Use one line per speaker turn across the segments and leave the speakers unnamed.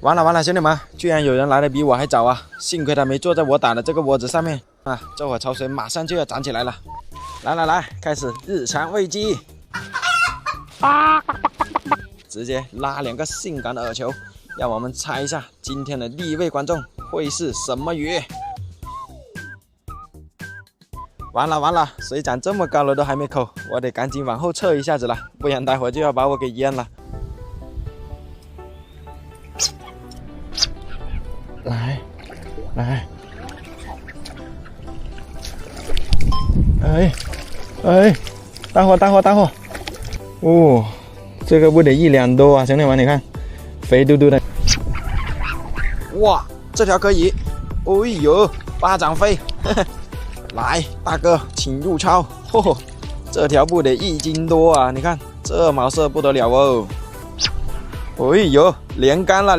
完了完了，兄弟们，居然有人来的比我还早啊！幸亏他没坐在我打的这个窝子上面啊，这会潮水马上就要涨起来了。来，开始日常喂鸡，直接拉2个性感的饵球，让我们猜一下今天的第一位观众会是什么鱼。完了，水涨这么高了都还没扣，我得赶紧往后撤一下子了，不然待会儿就要把我给淹了。来，哎，大货！哦，这个不得1两多啊，兄弟们，你看，肥嘟嘟的。哇，这条可以，哎呦，巴掌肥，来，大哥，请入抄。这条不得1斤多啊，你看这毛色不得了哦。哎呦，连杆了，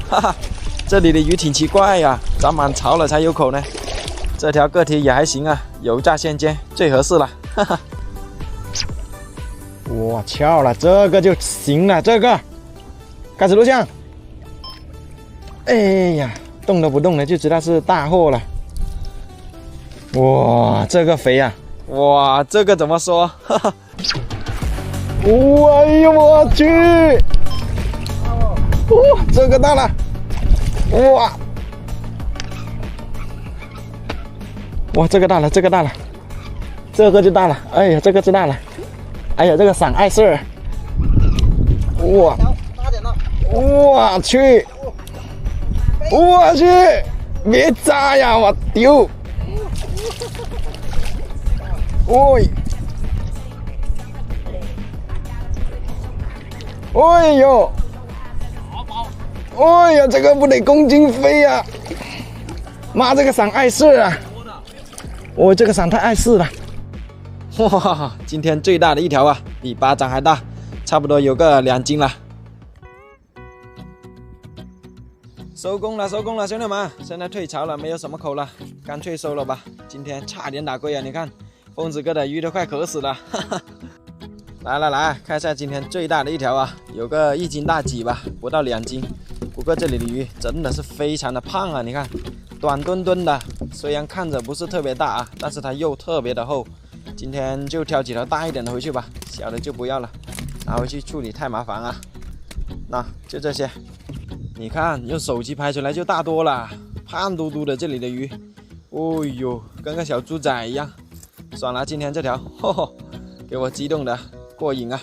哈哈。这里的鱼挺奇怪呀，长满潮了才有口呢。这条个体也还行啊，油炸现煎最合适了，哈哈。哇，翘了，这个就行了，这个开始录像。哎呀，动都不动的就知道是大货了。哇，这个肥呀，哇，这个怎么说？哈哈。哎呦我去！哇，这个大了！哇，这个大了，这个就大了，哎呀，这个就大了，哎呀，这个闪碍色，哇，我去，别扎呀，我丢，哎呦，哎呀，这个不得公斤飞呀！妈，这个闪碍事啊！这个闪太碍事了！哇，今天最大的一条啊，比巴掌还大，差不多有个2斤了。收工了，兄弟们！现在退潮了，没有什么口了，干脆收了吧。今天差点打龟啊！你看，疯子哥的鱼都快渴死了。哈哈。来，看一下今天最大的一条啊，有个1斤大几吧，不到2斤。不过这里的鱼真的是非常的胖啊，你看，短墩墩的，虽然看着不是特别大啊，但是它肉特别的厚。今天就挑几条大一点的回去吧，小的就不要了，拿回去处理太麻烦啊。那就这些，你看用手机拍出来就大多了，胖嘟嘟的这里的鱼，哦呦，跟个小猪仔一样。算了，今天这条，给我激动的过瘾啊！